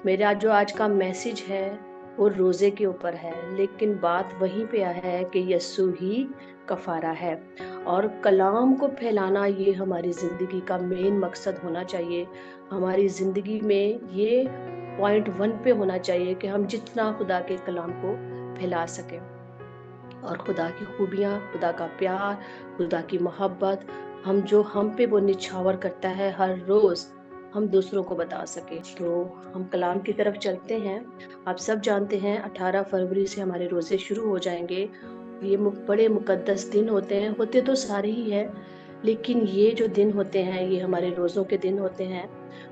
मेरा जो आज का मैसेज है वो रोज़े के ऊपर है, लेकिन बात वहीं पे है कि यस्सु ही कफ़ारा है। और कलाम को फैलाना ये हमारी ज़िंदगी का मेन मकसद होना चाहिए। हमारी ज़िंदगी में ये पॉइंट 1 पे होना चाहिए कि हम जितना खुदा के कलाम को फैला सकें और खुदा की खूबियाँ, खुदा का प्यार, खुदा की मोहब्बत हम पे वो निछावर करता है हर रोज़, हम दूसरों को बता सकें। तो हम कलाम की तरफ चलते हैं। आप सब जानते हैं 18 फरवरी से हमारे रोज़े शुरू हो जाएँगे। ये बड़े मुक़द्दस दिन होते तो सारे ही हैं, लेकिन ये जो दिन होते हैं ये हमारे रोज़ों के दिन होते हैं।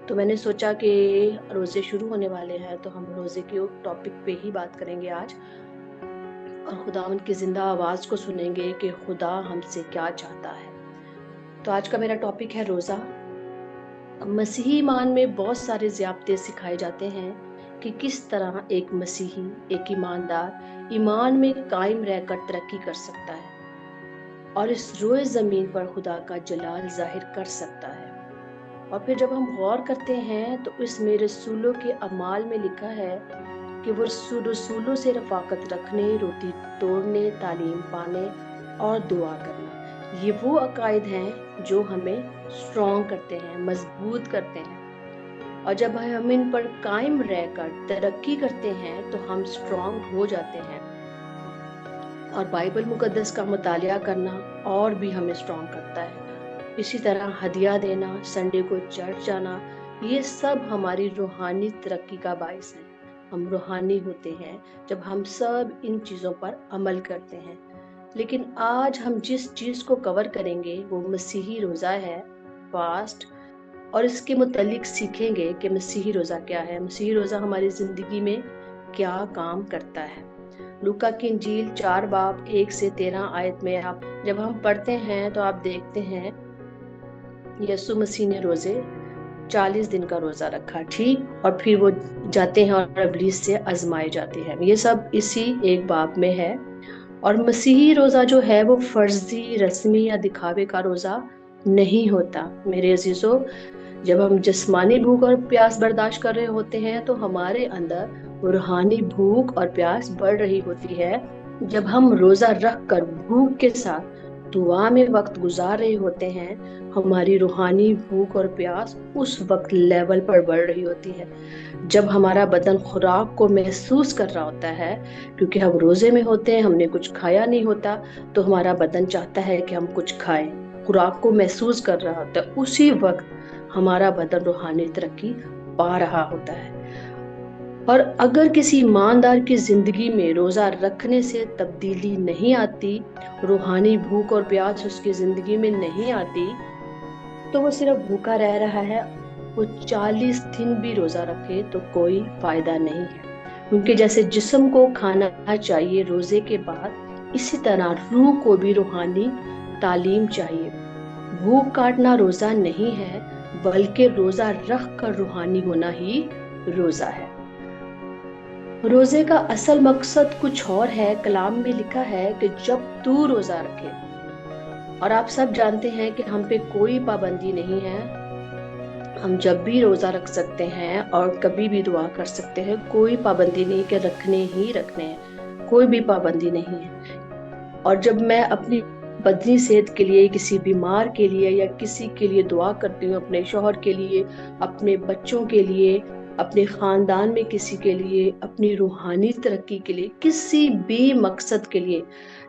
तो मैंने सोचा कि रोज़े शुरू होने वाले हैं तो हम रोज़े के टॉपिक पे ही बात करेंगे आज। और खुदावंद की ज़िंदा आवाज़ को सुनेंगे कि खुदा हमसे क्या चाहता है। तो आज का मेरा टॉपिक है रोज़ा। मसीही ईमान में बहुत सारे ज़ियाबते सिखाए जाते हैं कि किस तरह एक मसीही, एक ईमानदार ईमान में कायम रहकर तरक्की कर सकता है और इस रोए ज़मीन पर खुदा का जलाल ज़ाहिर कर सकता है। और फिर जब हम गौर करते हैं तो इसमें रसूलों के अमाल में लिखा है कि वो रसूलों से रफ़ाकत रखने, रोटी तोड़ने, तालीम पाने और दुआ करना। ये वो अकायद हैं जो हमें स्ट्रॉन्ग करते हैं, मजबूत करते हैं। और जब हम इन पर कायम रहकर तरक्की करते हैं तो हम स्ट्रॉन्ग हो जाते हैं। और बाइबल मुकद्दस का मुतालिया करना और भी हमें स्ट्रॉन्ग करता है। इसी तरह हदिया देना, संडे को चर्च जाना, ये सब हमारी रूहानी तरक्की का बायस है। हम रूहानी होते हैं जब हम सब इन चीज़ों पर अमल करते हैं। लेकिन आज हम जिस चीज़ को कवर करेंगे वो मसीही रोज़ा है, फास्ट, और इसके मुतालिक सीखेंगे कि मसीही रोज़ा क्या है, मसीही रोज़ा हमारी ज़िंदगी में क्या काम करता है। लूका की इंजील 4 बाब 1 से 13 आयत में आप जब हम पढ़ते हैं तो आप देखते हैं यीशु मसीह ने रोजे 40 दिन का रोजा रखा, ठीक, और फिर वो जाते हैं और इब्लीस से आजमाए जाते हैं। ये सब इसी एक बाब में है। और मसीही रोजा जो है वो फर्जी, रस्मी या दिखावे का रोजा नहीं होता। मेरे अजीजों, जब हम जिस्मानी भूख और प्यास बर्दाश्त कर रहे होते हैं तो हमारे अंदर रूहानी भूख और प्यास बढ़ रही होती है। जब हम रोजा रख कर भूख के साथ दुआ में वक्त गुजार रहे होते हैं, हमारी रूहानी भूख और प्यास उस वक्त लेवल पर बढ़ रही होती है। जब हमारा बदन खुराक को महसूस कर रहा होता है, क्योंकि हम रोजे में होते हैं, हमने कुछ खाया नहीं होता, तो हमारा बदन चाहता है कि हम कुछ खाएं, खुराक को महसूस कर रहा होता है। उसी वक्त हमारा बदन रूहानी तरक्की पा रहा होता है। और अगर किसी ईमानदार की जिंदगी में रोजा रखने से तब्दीली नहीं आती, रूहानी भूख और प्यास उसकी जिंदगी में नहीं आती, तो वो सिर्फ भूखा रह रहा है। वो 40 दिन भी रोजा रखे तो कोई फायदा नहीं है, क्योंकि जैसे जिस्म को खाना चाहिए रोजे के बाद, इसी तरह रूह को भी रूहानी तालीम चाहिए। भूख काटना रोजा नहीं है, बल्कि रोजा रख कर रूहानी होना ही रोजा है। रोजे का असल मकसद कुछ और है। कलाम में लिखा है कि जब तू रोजा रखे, और आप सब जानते हैं कि हम पे कोई पाबंदी नहीं है, हम जब भी रोजा रख सकते हैं और कभी भी दुआ कर सकते हैं। कोई पाबंदी नहीं कि रखने ही रखने हैं, कोई भी पाबंदी नहीं है। और जब मैं अपनी बदनी सेहत के लिए, किसी बीमार के लिए या किसी के लिए दुआ करती हूँ, अपने शौहर के लिए, अपने बच्चों के लिए, अपने खानदान में किसी के लिए, अपनी रूहानी तरक्की के लिए, किसी भी मकसद के लिए,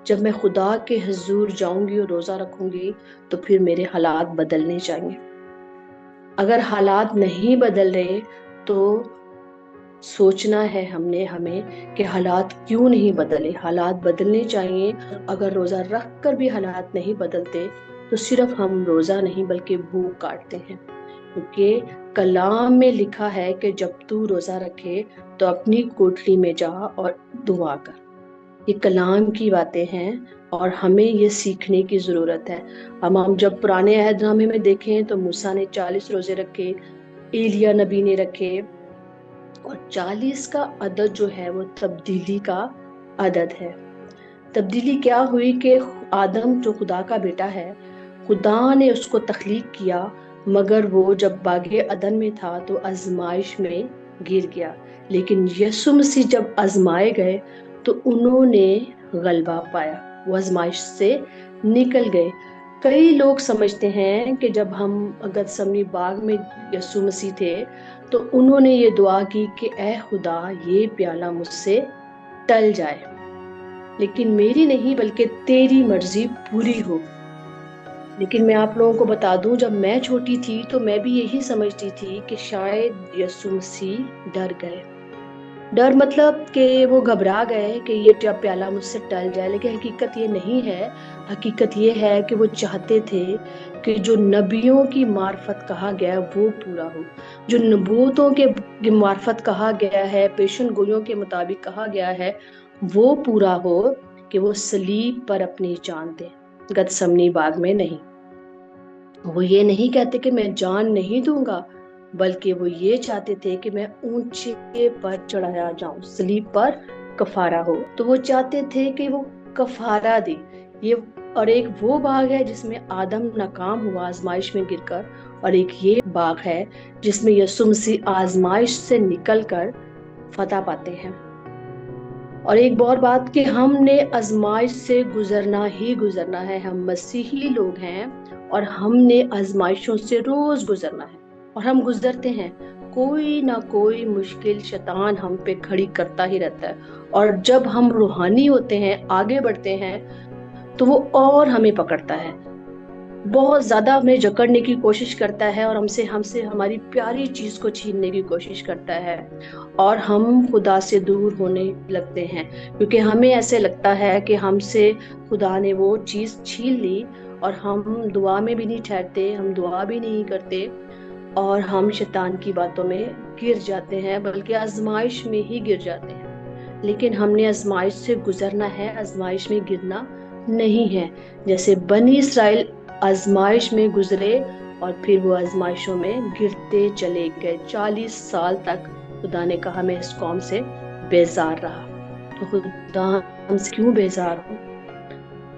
जब मैं खुदा के हुजूर जाऊंगी और रोजा रखूंगी तो फिर मेरे हालात बदलने चाहिए। अगर हालात नहीं बदल रहे तो सोचना है हमें कि हालात क्यों नहीं बदले। हालात बदलने चाहिए। अगर रोजा रख कर भी हालात नहीं बदलते तो सिर्फ हम रोजा नहीं बल्कि भूख काटते हैं, क्योंकि कलाम में लिखा है कि जब तू रोजा रखे तो अपनी कोठरी में जा और दुआ कर। ये कलाम की बातें हैं और हमें ये सीखने की जरूरत है। हम जब पुराने अहदनामे में देखें तो मूसा ने 40 रोजे रखे, एलिया नबी ने रखे, और 40 का अदद जो है वो तब्दीली का अदद है। तब्दीली क्या हुई कि आदम जो खुदा का बेटा है, खुदा ने उसको तख्लीक किया, मगर वो जब बागे अदन में था तो आजमाइश में گر گیا، لیکن یسوع مسیح جب آزمائے گئے تو انہوں نے غلبہ پایا، وہ آزمائش سے نکل گئے۔ کئی لوگ سمجھتے ہیں کہ جب ہم گتسمنی باغ میں یسوع مسیح تھے تو انہوں نے یہ دعا کی کہ اے خدا یہ پیالہ مجھ سے ٹل جائے، لیکن میری نہیں بلکہ تیری مرضی پوری ہو۔ لیکن میں آپ لوگوں کو بتا دوں، جب میں چھوٹی تھی تو میں بھی یہی سمجھتی تھی کہ شاید یسوع مسیح ڈر گئے، ڈر مطلب کہ وہ گھبرا گئے کہ یہ پیالہ مجھ سے ٹل جائے، لیکن حقیقت یہ نہیں ہے۔ حقیقت یہ ہے کہ وہ چاہتے تھے کہ جو نبیوں کی معرفت کہا گیا ہے وہ پورا ہو، جو نبوتوں کے معرفت کہا گیا ہے، پیشن گوئیوں کے مطابق کہا گیا ہے وہ پورا ہو، کہ وہ صلیب پر اپنی جان دے، گتسمنی باغ میں نہیں۔ وہ یہ نہیں کہتے کہ میں جان نہیں دوں گا، بلکہ وہ یہ چاہتے تھے کہ میں اونچے پر چڑھایا جاؤں، صلیب پر کفارہ ہو۔ تو وہ چاہتے تھے کہ وہ کفارہ دے۔ یہ اور ایک وہ باغ ہے جس میں آدم ناکام ہوا آزمائش میں گر کر، اور ایک یہ باغ ہے جس میں یسوع مسیح آزمائش سے نکل کر فتح پاتے ہیں۔ اور ایک اور بات کہ ہم نے آزمائش سے گزرنا ہی گزرنا ہے، ہم مسیحی لوگ ہیں اور ہم نے آزمائشوں سے روز گزرنا ہے، اور ہم گزرتے ہیں۔ کوئی نہ کوئی مشکل شیطان ہم پہ کھڑی کرتا ہی رہتا ہے، اور جب ہم روحانی ہوتے ہیں، آگے بڑھتے ہیں، تو وہ اور ہمیں پکڑتا ہے، بہت زیادہ ہمیں جکڑنے کی کوشش کرتا ہے، اور ہم سے ہماری پیاری چیز کو چھیننے کی کوشش کرتا ہے، اور ہم خدا سے دور ہونے لگتے ہیں، کیونکہ ہمیں ایسے لگتا ہے کہ ہم سے خدا نے وہ چیز چھین لی، اور ہم دعا میں بھی نہیں ٹھہرتے، ہم دعا بھی نہیں کرتے، اور ہم شیطان کی باتوں میں گر جاتے ہیں، بلکہ آزمائش میں ہی گر جاتے ہیں۔ لیکن ہم نے آزمائش سے گزرنا ہے، آزمائش میں گرنا نہیں ہے۔ جیسے بنی اسرائیل آزمائش میں گزرے اور پھر وہ آزمائشوں میں گرتے چلے گئے، 40 سال تک خدا نے کہا میں اس قوم سے بیزار رہا۔ تو خدا ہم سے کیوں بیزار ہو؟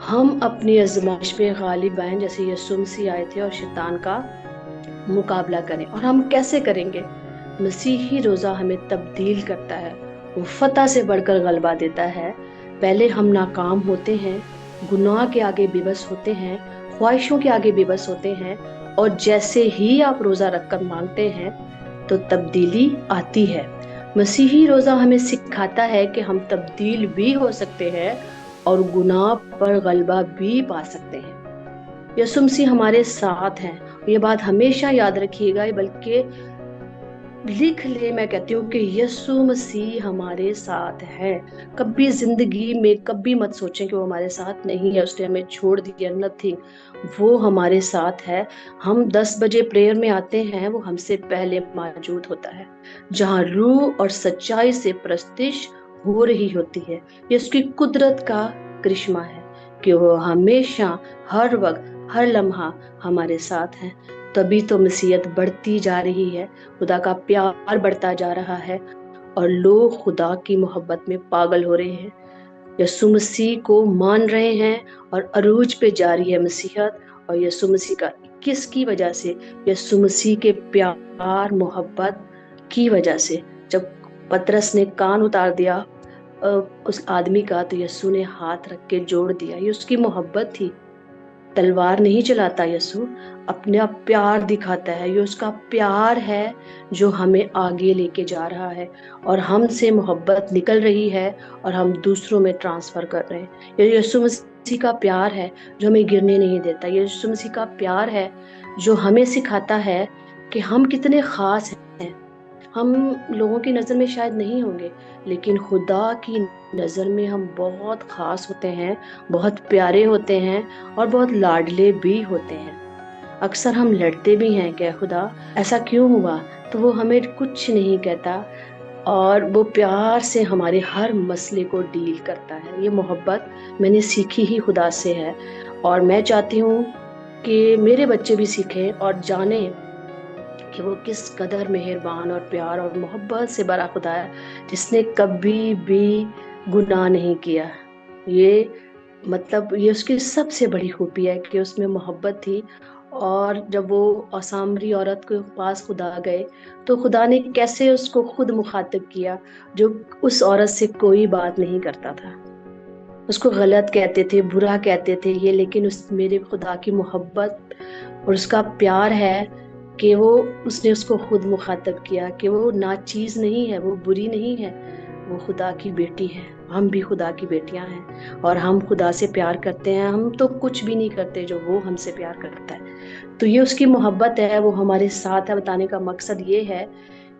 ہم اپنی آزمائش میں غالب آئیں، جیسے یسوع مسیح آئے تھے، اور شیطان کا مقابلہ کریں۔ اور ہم کیسے کریں گے؟ مسیحی روزہ ہمیں تبدیل کرتا ہے، وہ فتح سے بڑھ کر غلبہ دیتا ہے۔ پہلے ہم ناکام ہوتے ہیں، گناہ کے آگے بے بس ہوتے ہیں، خواہشوں کے آگے بے بس ہوتے ہیں، اور جیسے ہی آپ روزہ رکھ کر مانگتے ہیں تو تبدیلی آتی ہے۔ مسیحی روزہ ہمیں سکھاتا ہے کہ ہم تبدیل بھی ہو سکتے ہیں اور گناہ پر غلبہ بھی پا سکتے ہیں۔ یسوع مسیح ہمارے ساتھ ہیں، یہ بات ہمیشہ یاد رکھیے گا، بلکہ لکھ لے، میں کہتی ہوں کہ یسوع مسیح ہمارے ساتھ ہے۔ کبھی زندگی میں کبھی مت سوچیں کہ وہ ہمارے ساتھ نہیں ہے، اس نے ہمیں چھوڑ دیا، نتھنگ، وہ ہمارے ساتھ ہے۔ ہم 10 بجے پریئر میں آتے ہیں، وہ ہم سے پہلے موجود ہوتا ہے، جہاں روح اور سچائی سے پرستش ہو رہی ہوتی ہے۔ یہ اس کی قدرت کا کرشمہ ہے کہ وہ ہمیشہ، ہر وقت، ہر لمحہ ہمارے ساتھ ہیں۔ تبھی تو مسیحیت بڑھتی جا رہی ہے، خدا کا پیار بڑھتا جا رہا ہے، اور لوگ خدا کی محبت میں پاگل ہو رہے ہیں، یسوع مسیح کو مان رہے ہیں، اور عروج پہ جاری ہے مسیحیت۔ اور یسوع مسیح کا کس کی وجہ سے؟ یسوع مسیح کے پیار محبت کی وجہ سے۔ جب پترس نے کان اتار دیا اس آدمی کا، تو یسوع نے ہاتھ رکھ کے جوڑ دیا، یہ اس کی محبت تھی۔ تلوار نہیں چلاتا یسوع، اپنا پیار دکھاتا ہے، یہ اس کا پیار ہے جو ہمیں آگے لے کے جا رہا ہے، اور ہم سے محبت نکل رہی ہے اور ہم دوسروں میں ٹرانسفر کر رہے ہیں۔ یہ یسوع مسیح کا پیار ہے جو ہمیں گرنے نہیں دیتا، یہ یسوع مسیح کا پیار ہے جو ہمیں سکھاتا ہے کہ ہم کتنے خاص ہیں۔ ہم لوگوں کی نظر میں شاید نہیں ہوں گے، لیکن خدا کی نظر میں ہم بہت خاص ہوتے ہیں، بہت پیارے ہوتے ہیں، اور بہت لاڈلے بھی ہوتے ہیں۔ اکثر ہم لڑتے بھی ہیں کہ خدا ایسا کیوں ہوا، تو وہ ہمیں کچھ نہیں کہتا، اور وہ پیار سے ہمارے ہر مسئلے کو ڈیل کرتا ہے۔ یہ محبت میں نے سیکھی ہی خدا سے ہے، اور میں چاہتی ہوں کہ میرے بچے بھی سیکھیں اور جانیں کہ وہ کس قدر مہربان اور پیار اور محبت سے بڑا خدا ہے، جس نے کبھی بھی گناہ نہیں کیا۔ یہ مطلب یہ اس کی سب سے بڑی خوبی ہے کہ اس میں محبت تھی، اور جب وہ سامری عورت کے پاس خدا گئے تو خدا نے کیسے اس کو خود مخاطب کیا، جو اس عورت سے کوئی بات نہیں کرتا تھا، اس کو غلط کہتے تھے، برا کہتے تھے یہ، لیکن میرے خدا کی محبت اور اس کا پیار ہے کہ اس نے اس کو خود مخاطب کیا کہ وہ ناچیز نہیں ہے، وہ بری نہیں ہے، وہ خدا کی بیٹی ہے۔ ہم بھی خدا کی بیٹیاں ہیں اور ہم خدا سے پیار کرتے ہیں، ہم تو کچھ بھی نہیں کرتے جو وہ ہم سے پیار کرتا ہے۔ تو یہ اس کی محبت ہے، وہ ہمارے ساتھ ہے۔ بتانے کا مقصد یہ ہے،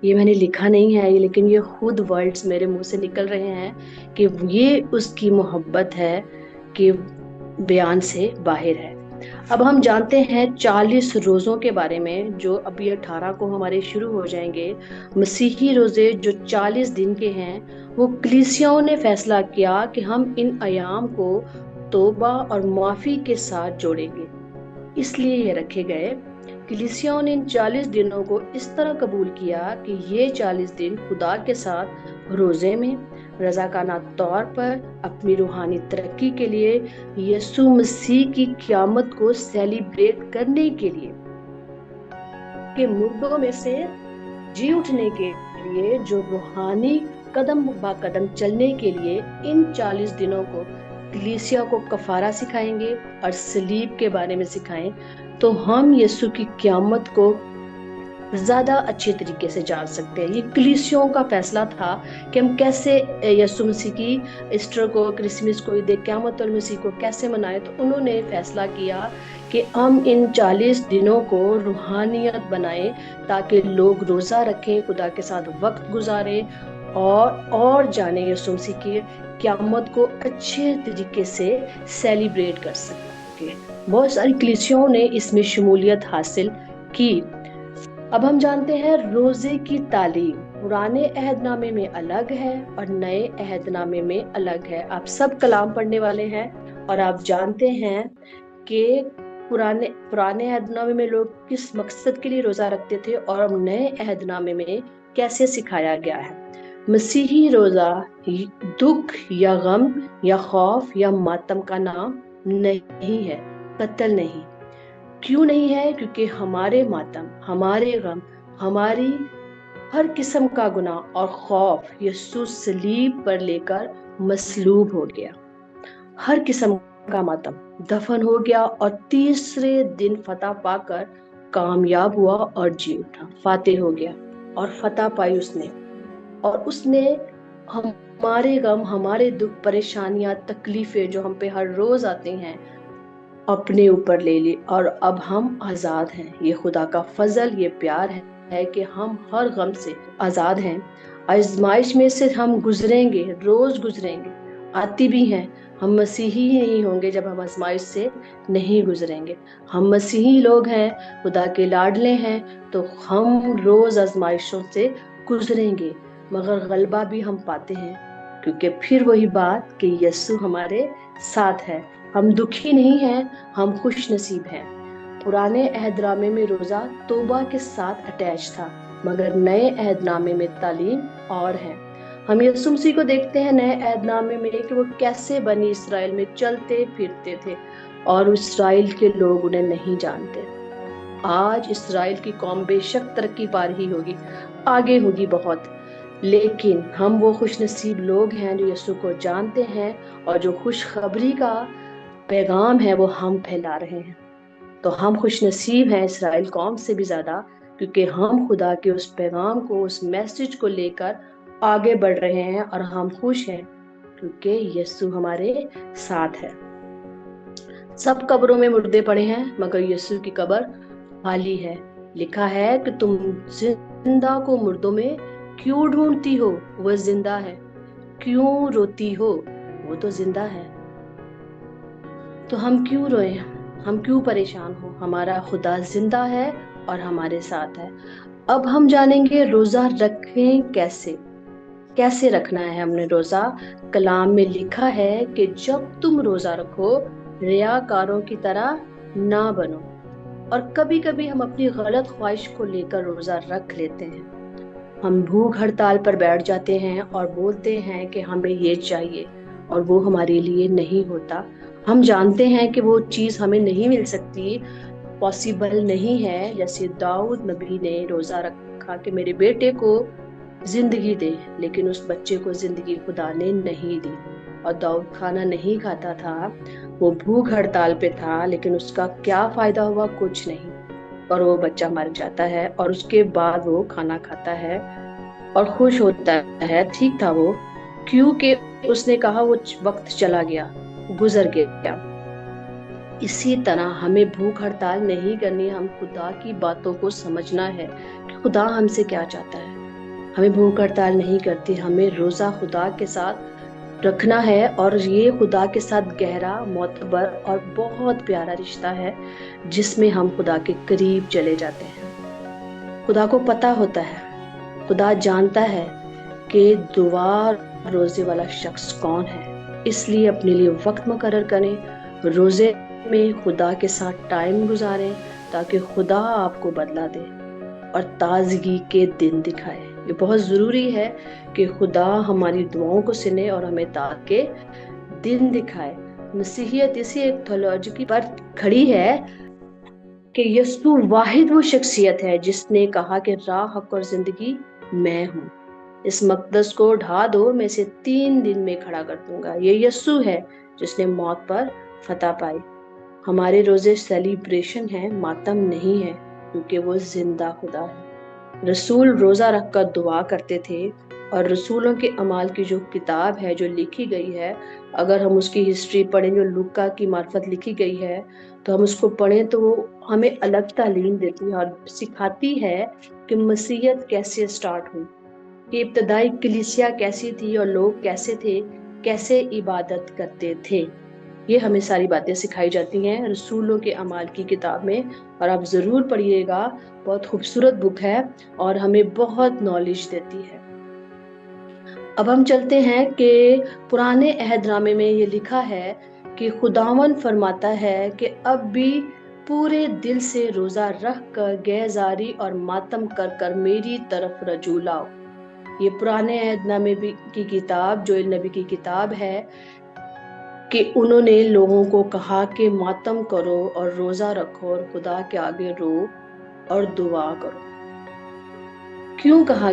یہ میں نے لکھا نہیں ہے لیکن یہ خود ورڈز میرے منہ سے نکل رہے ہیں کہ یہ اس کی محبت ہے کہ بیان سے باہر ہے۔ اب ہم جانتے ہیں 40 روزوں کے بارے میں، جو ابھی 18 کو ہمارے شروع ہو جائیں گے۔ مسیحی روزے جو 40 دن کے ہیں، وہ کلیسیاؤں نے فیصلہ کیا کہ ہم ان ایام کو توبہ اور معافی کے ساتھ جوڑیں گے، اس لیے یہ رکھے گئے۔ کلیسیاؤں نے ان 40 دنوں کو اس طرح قبول کیا کہ یہ 40 دن خدا کے ساتھ روزے میں رضاکارانہ طور پر اپنی روحانی ترقی کے لیے، یسوع مسیح کی قیامت کو سیلیبریٹ کرنے کے لیے، کہ مردوں میں سے جی اٹھنے کے لیے، جو روحانی قدم با قدم چلنے کے لیے ان 40 دنوں کو کلیسیا کو کفارہ سکھائیں گے اور صلیب کے بارے میں سکھائیں، تو ہم یسوع کی قیامت کو زیادہ اچھے طریقے سے جان سکتے ہیں۔ یہ کلیسیوں کا فیصلہ تھا کہ ہم کیسے یسوع مسیح کی ایسٹر کو، کرسمس کو، عید قیامت المسیح کو کیسے منائیں۔ تو انہوں نے فیصلہ کیا کہ ہم ان 40 دنوں کو روحانیت بنائیں تاکہ لوگ روزہ رکھیں، خدا کے ساتھ وقت گزاریں اور جانیں یسوع مسیح کی قیامت کو اچھے طریقے سے سیلیبریٹ کر سکیں۔ بہت ساری کلیسیوں نے اس میں شمولیت حاصل کی۔ اب ہم جانتے ہیں روزے کی تعلیم پرانے عہد نامے میں الگ ہے اور نئے عہد نامے میں الگ ہے۔ آپ سب کلام پڑھنے والے ہیں اور آپ جانتے ہیں کہ پرانے عہد نامے میں لوگ کس مقصد کے لیے روزہ رکھتے تھے اور نئے عہد نامے میں کیسے سکھایا گیا ہے۔ مسیحی روزہ دکھ یا غم یا خوف یا ماتم کا نام نہیں ہے، قتل نہیں۔ کیوں نہیں ہے؟ کیونکہ ہمارے ماتم، ہمارے غم، ہماری ہر قسم کا گناہ اور خوف یسوع صلیب پر لے کر مصلوب ہو گیا۔ ہر قسم کا ماتم دفن ہو گیا اور تیسرے دن فتح پا کر کامیاب ہوا اور جی اٹھا، فاتح ہو گیا اور فتح پائی اس نے، اور اس نے ہمارے غم، ہمارے دکھ، پریشانیاں، تکلیفیں جو ہم پہ ہر روز آتے ہیں اپنے اوپر لے لی، اور اب ہم آزاد ہیں۔ یہ خدا کا فضل، یہ پیار ہے کہ ہم ہر غم سے آزاد ہیں۔ آزمائش میں سے ہم گزریں گے، روز گزریں گے، آتی بھی ہیں۔ ہم مسیحی ہی نہیں ہوں گے جب ہم آزمائش سے نہیں گزریں گے۔ ہم مسیحی لوگ ہیں، خدا کے لاڈلے ہیں، تو ہم روز آزمائشوں سے گزریں گے، مگر غلبہ بھی ہم پاتے ہیں، کیونکہ پھر وہی بات کہ یسوع ہمارے ساتھ ہے۔ ہم دکھی نہیں ہیں، ہم خوش نصیب ہیں۔ پرانے عہد نامے میں روزہ توبہ کے ساتھ اٹیچ تھا، مگر نئے عہد نامے میں تعلیم اور ہے۔ ہم یسوع مسیح کو دیکھتے ہیں نئے عہد نامے میں کہ وہ کیسے بنی اسرائیل میں چلتے پھرتے تھے اور اسرائیل کے لوگ انہیں نہیں جانتے۔ آج اسرائیل کی قوم بے شک ترقی پا رہی ہوگی، آگے ہوگی بہت، لیکن ہم وہ خوش نصیب لوگ ہیں جو یسوع کو جانتے ہیں، اور جو خوشخبری کا پیغام ہے وہ ہم پھیلا رہے ہیں۔ تو ہم خوش نصیب ہیں اسرائیل قوم سے بھی زیادہ، کیونکہ ہم خدا کے اس پیغام کو، اس میسج کو لے کر آگے بڑھ رہے ہیں، اور ہم خوش ہیں کیونکہ یسوع ہمارے ساتھ ہے۔ سب قبروں میں مردے پڑے ہیں، مگر یسوع کی قبر خالی ہے۔ لکھا ہے کہ تم زندہ کو مردوں میں کیوں ڈھونڈتی ہو؟ وہ زندہ ہے۔ کیوں روتی ہو؟ وہ تو زندہ ہے۔ تو ہم کیوں روئیں؟ ہم کیوں پریشان ہو؟ ہمارا خدا زندہ ہے اور ہمارے ساتھ ہے۔ اب ہم جانیں گے روزہ رکھیں کیسے رکھنا ہے۔ ہم نے روزہ کلام میں لکھا ہے کہ جب تم روزہ رکھو ریاکاروں کی طرح نہ بنو، اور کبھی کبھی ہم اپنی غلط خواہش کو لے کر روزہ رکھ لیتے ہیں۔ ہم بھوک ہڑتال پر بیٹھ جاتے ہیں اور بولتے ہیں کہ ہمیں یہ چاہیے، اور وہ ہمارے لیے نہیں ہوتا۔ ہم جانتے ہیں کہ وہ چیز ہمیں نہیں مل سکتی، पॉसिबल नहीं है। जैसे दाऊद नबी ने रोजा रखा कि मेरे बेटे को जिंदगी दे, लेकिन उस बच्चे को जिंदगी खुदा ने नहीं दी। और दाऊद खाना नहीं खाता था, वो भूख हड़ताल पे था, लेकिन उसका क्या फायदा हुआ? कुछ नहीं। और वो बच्चा मर जाता है और उसके बाद वो खाना खाता है और खुश होता है। ठीक था वो, क्योंकि उसने कहा वो वक्त चला गया, गुजर गया। इसी तरह हमें भूख हड़ताल नहीं करनी, हम खुदा की बातों को समझना है कि खुदा हमसे क्या चाहता है। हमें भूख हड़ताल नहीं करती, हमें रोजा खुदा के साथ रखना है। और ये खुदा के साथ गहरा, मोतबर और बहुत प्यारा रिश्ता है, जिसमें हम खुदा के करीब चले जाते हैं। खुदा को पता होता है, खुदा जानता है कि दुआ रोजे वाला शख्स कौन है। इसलिए अपने लिए वक्त मुकर्रर करें, रोजे में खुदा के साथ टाइम गुजारें, ताकि खुदा आपको बदला दे और ताजगी के दिन दिखाए। ये बहुत जरूरी है कि खुदा हमारी दुआओं को सुने और हमें ताज के दिन दिखाए। मसीहियत इसी एक थियोलॉजी पर खड़ी है कि यीशु वाहिद वो शख्सियत है जिसने कहा कि राह, हक और जिंदगी मैं हूँ। इस मकदस को ढा दो, मैं इसे 3 दिन में खड़ा कर दूंगा। ये यीशु है जिसने मौत पर फतह पाई। हमारे रोजे सेलिब्रेशन है, मातम नहीं है, क्योंकि वो जिंदा खुदा है। रसूल रोजा रखकर दुआ करते थे, और रसूलों के अमाल की जो किताब है, जो लिखी गई है, अगर हम उसकी हिस्ट्री पढ़ें, जो लूका की मार्फत लिखी गई है, तो हम उसको पढ़ें तो वो हमें अलग तालीम देती है और सिखाती है कि मसीहत कैसे स्टार्ट हुई, कि इब्तदाई कलीसिया कैसी थी और लोग कैसे थे, कैसे इबादत करते थे। ये हमें सारी बातें सिखाई जाती हैं रसूलों के अमाल की किताब में, और आप जरूर पढ़िएगा। बहुत खूबसूरत बुक है और हमें बहुत नॉलेज देती है। अब हम चलते हैं कि पुराने अहदनामे में ये लिखा है कि खुदावन फरमाता है कि अब भी पूरे दिल से रोजा रख कर, गैजारी और मातम कर कर मेरी तरफ रजू लाओ। ये पुराने अहदनामे की किताब, जोएल नबी की किताब है, कि उन्होंने लोगों को कहा कि मातम करो और रोजा रखो और खुदा के आगे रो और दुआ करो। क्यों कहा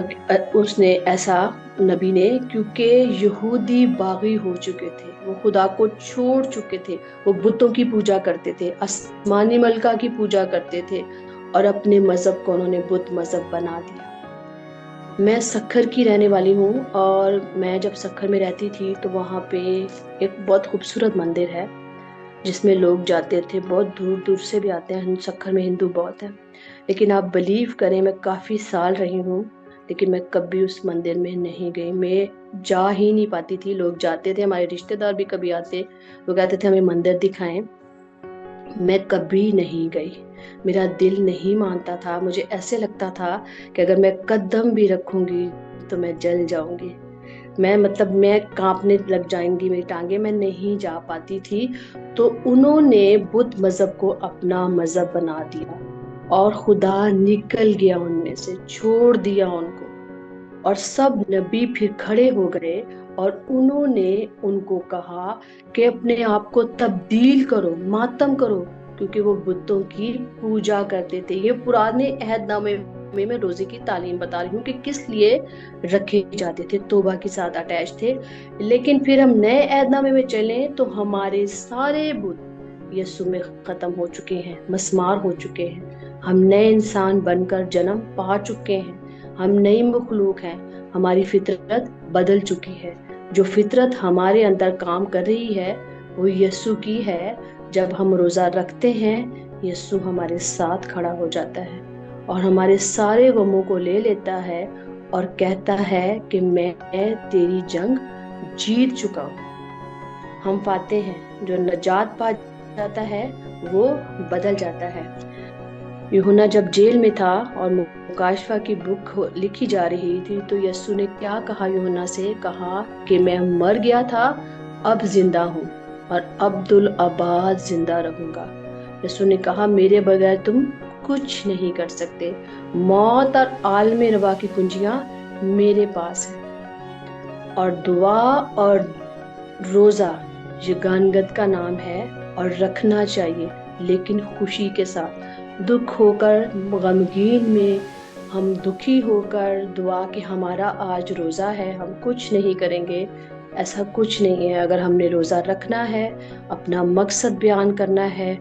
उसने ऐसा, नबी ने? क्योंकि यहूदी बागी हो चुके थे, वो खुदा को छोड़ चुके थे, वो बुतों की पूजा करते थे, आसमानी मलका की पूजा करते थे, और अपने मजहब को उन्होंने बुत मजहब बना दिया। मैं सक्खर की रहने वाली हूँ, और मैं जब सक्खर में रहती थी तो वहाँ पे एक बहुत खूबसूरत मंदिर है जिसमें लोग जाते थे, बहुत दूर दूर से भी आते हैं। सक्खर में हिंदू बहुत है, लेकिन आप बिलीव करें, मैं काफ़ी साल रही हूँ, लेकिन मैं कभी उस मंदिर में नहीं गई। मैं जा ही नहीं पाती थी। लोग जाते थे, हमारे रिश्तेदार भी कभी आते, वो कहते थे हमें मंदिर दिखाएं, मैं कभी नहीं गई। मेरा दिल नहीं मानता था, मुझे ऐसे लगता था कि अगर मैं कदम भी रखूंगी तो मैं जल जाऊंगी, मैं कांपने लग जाएंगी मेरी टांगे, मैं नहीं जा पाती थी। तो उन्होंने बुद्ध मजहब को अपना मजहब बना दिया, और खुदा निकल गया उनमें से, छोड़ दिया उनको। और सब नबी फिर खड़े हो गए और उन्होंने उनको कहा कि अपने आप को तब्दील करो, मातम करो, क्योंकि वो बुतों की पूजा करते थे। ये पुराने अहदनामे में मैं रोजे की तालीम बता रही हूँ कि किस लिए रखे जाते थे, तौबा के साथ अटैच थे। लेकिन फिर हम नए अहदनामे में चलें तो हमारे सारे बुत यीशु में खत्म हो चुके हैं, मस्मार हो चुके हैं। हम नए इंसान बनकर जन्म पा चुके हैं, हम नई मखलूक हैं, हमारी फितरत बदल चुकी है। जो फितरत हमारे अंदर काम कर रही है वो यीशु की है। जब हम रोजा रखते हैं, यीशु हमारे साथ खड़ा हो जाता है और हमारे सारे गमों को ले लेता है और कहता है कि मैं तेरी जंग जीत चुका हूँ। हम पाते हैं जो नजात पा जाता है वो बदल जाता है। यूहन्ना जब जेल में था और मुकाशवा की बुक लिखी जा रही थी, तो यीशु ने क्या कहा? यूहन्ना से कहा कि मैं मर गया था, अब जिंदा हूँ और अब्दुल अबाद जिंदा रहूंगा। यीशु ने कहा मेरे बगैर तुम कुछ नहीं कर सकते। मौत और आलमे रवा की कुंजियां मेरे पास है। और दुआ और रोजा ये गानगत का नाम है, और रखना चाहिए, लेकिन खुशी के साथ। दुख होकर, गमगीन में, हम दुखी होकर दुआ कि हमारा आज रोज़ा है, हम कुछ नहीं करेंगे, ऐसा कुछ नहीं है। अगर हमने रोज़ा रखना है, अपना मकसद बयान करना है,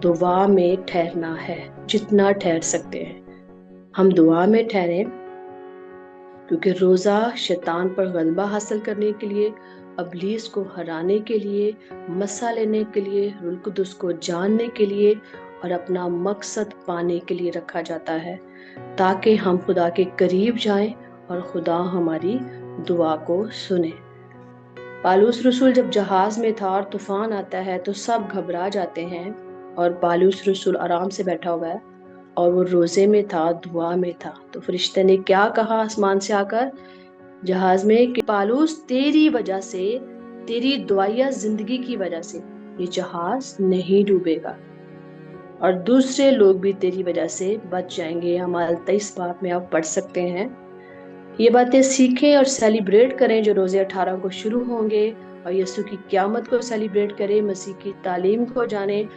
दुआ में ठहरना है, जितना ठहर सकते हैं हम दुआ में ठहरें, क्योंकि रोज़ा शैतान पर गलबा हासिल करने के लिए, इब्लीस को हराने के लिए, मसा लेने के लिए, रूह कुदस को जानने के लिए और अपना मकसद पाने के लिए रखा जाता है, ताकि हम खुदा के करीब जाएं और खुदा हमारी दुआ को सुने। पालूस रसूल जब जहाज में था और तूफान आता है तो सब घबरा जाते हैं, और पालूस रसूल आराम से बैठा हुआ है और वो रोजे में था, दुआ में था। तो फरिश्ते ने क्या कहा आसमान से आकर जहाज में कि पालूस, तेरी वजह से, तेरी दुआया जिंदगी की वजह से ये जहाज नहीं डूबेगा और दूसरे लोग भी तेरी वजह से बच जाएंगे। हम 23 बाब में आप पढ़ सकते हैं। ये बातें सीखें और सेलिब्रेट करें जो रोजे 18 को शुरू होंगे, और यीशु की क़यामत को सेलिब्रेट करें, मसीह की तालीम को जानें।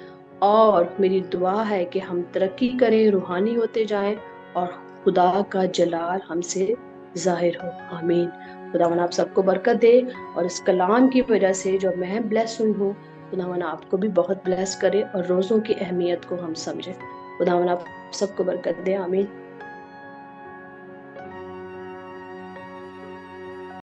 और मेरी दुआ है कि हम तरक्की करें, रूहानी होते जाएं और खुदा का जलाल हमसे जाहिर हो। आमीन। खुदावन आप सबको बरकत दे और इस कलाम की वजह से जो मैं ब्लेस हुई हूँ, खुदावन आपको भी बहुत ब्लेस करे और रोज़ों की अहमियत को हम समझें। खुदावन आप सबको बरकत दे। आमीन।